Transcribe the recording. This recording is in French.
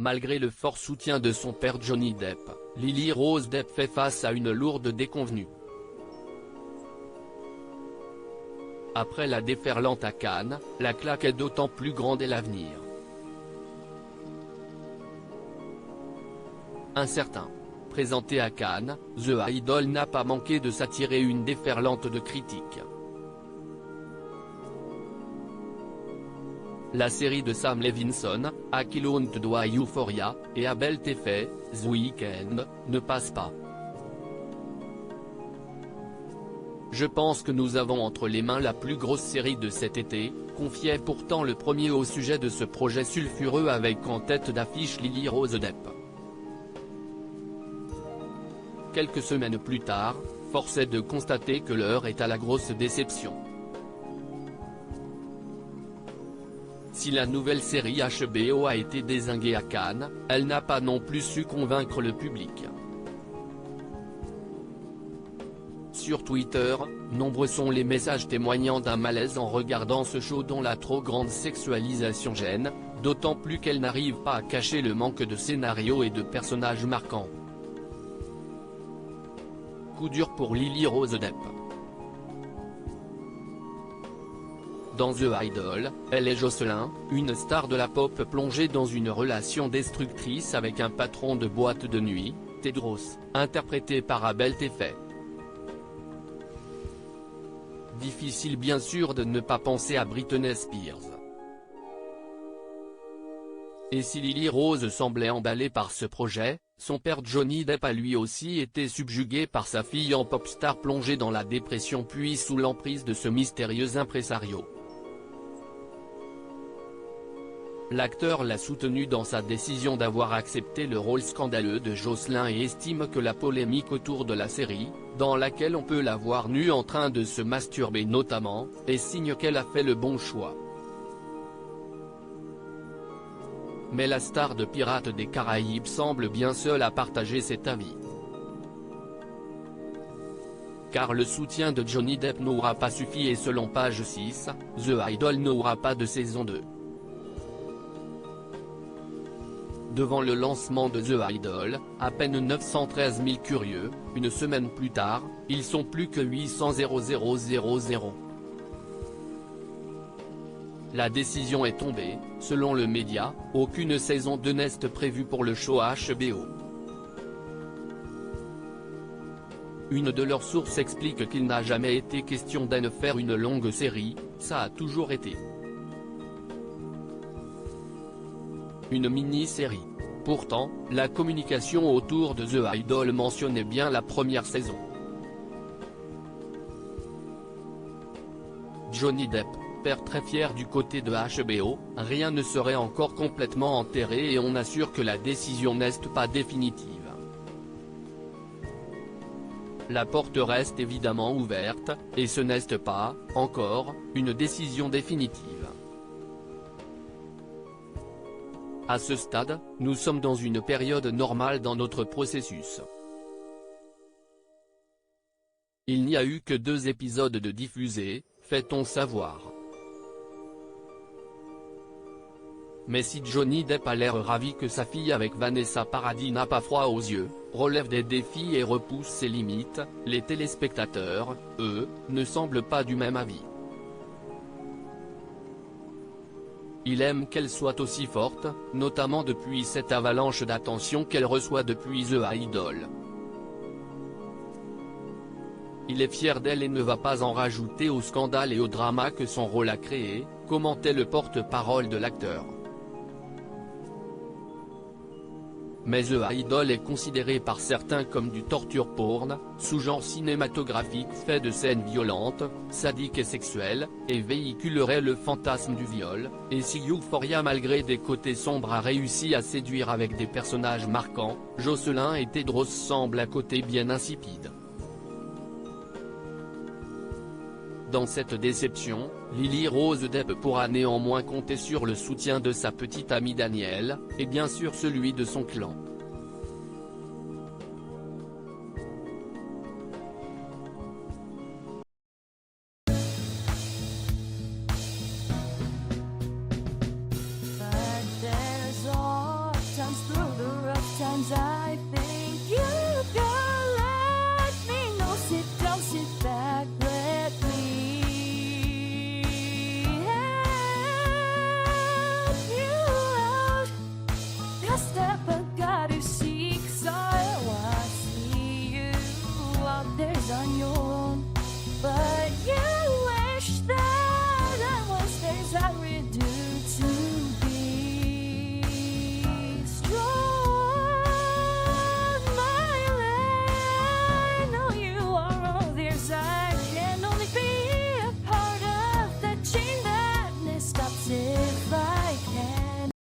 Malgré le fort soutien de son père Johnny Depp, Lily Rose Depp fait face à une lourde déconvenue. Après la déferlante à Cannes, la claque est d'autant plus grande à l'avenir. Incertain. Présenté à Cannes, The Idol n'a pas manqué de s'attirer une déferlante de critiques. La série de Sam Levinson, à qui l'on doit Euphoria, et Abel Teffey, The Weeknd, ne passe pas. Je pense que nous avons entre les mains la plus grosse série de cet été, confiait pourtant le premier au sujet de ce projet sulfureux avec en tête d'affiche Lily Rose Depp. Quelques semaines plus tard, force est de constater que l'heure est à la grosse déception. Si la nouvelle série HBO a été dézinguée à Cannes, elle n'a pas non plus su convaincre le public. Sur Twitter, nombreux sont les messages témoignant d'un malaise en regardant ce show dont la trop grande sexualisation gêne, d'autant plus qu'elle n'arrive pas à cacher le manque de scénario et de personnages marquants. Coup dur pour Lily Rose Depp. Dans The Idol, elle est Jocelyn, une star de la pop plongée dans une relation destructrice avec un patron de boîte de nuit, Tedros, interprété par Abel Teffey. Difficile bien sûr de ne pas penser à Britney Spears. Et si Lily Rose semblait emballée par ce projet, son père Johnny Depp a lui aussi été subjugué par sa fille en pop-star plongée dans la dépression puis sous l'emprise de ce mystérieux impresario. L'acteur l'a soutenu dans sa décision d'avoir accepté le rôle scandaleux de Jocelyn et estime que la polémique autour de la série, dans laquelle on peut la voir nue en train de se masturber notamment, est signe qu'elle a fait le bon choix. Mais la star de Pirates des Caraïbes semble bien seule à partager cet avis. Car le soutien de Johnny Depp n'aura pas suffi et selon page 6, The Idol n'aura pas de saison 2. Devant le lancement de The Idol, à peine 913 000 curieux, une semaine plus tard, ils sont plus que 800 000. La décision est tombée, selon le média, aucune saison 2 n'est prévue pour le show HBO. Une de leurs sources explique qu'il n'a jamais été question d'en faire une longue série, ça a toujours été une mini-série. Pourtant, la communication autour de The Idol mentionnait bien la première saison. Johnny Depp, père très fier du côté de HBO, rien ne serait encore complètement enterré et on assure que la décision n'est pas définitive. La porte reste évidemment ouverte, et ce n'est pas, encore, une décision définitive. À ce stade, nous sommes dans une période normale dans notre processus. Il n'y a eu que 2 épisodes de diffusés, fait-on savoir. Mais si Johnny Depp a l'air ravi que sa fille avec Vanessa Paradis n'a pas froid aux yeux, relève des défis et repousse ses limites, les téléspectateurs, eux, ne semblent pas du même avis. Il aime qu'elle soit aussi forte, notamment depuis cette avalanche d'attention qu'elle reçoit depuis The Idol. Il est fier d'elle et ne va pas en rajouter au scandale et au drama que son rôle a créé, commentait le porte-parole de l'acteur. Mais The Idol est considéré par certains comme du torture porn, sous-genre cinématographique fait de scènes violentes, sadiques et sexuelles, et véhiculerait le fantasme du viol, et si Euphoria malgré des côtés sombres a réussi à séduire avec des personnages marquants, Jocelyn et Tedros semblent à côté bien insipides. Dans cette déception, Lily Rose Depp pourra néanmoins compter sur le soutien de sa petite amie Danielle, et bien sûr celui de son clan.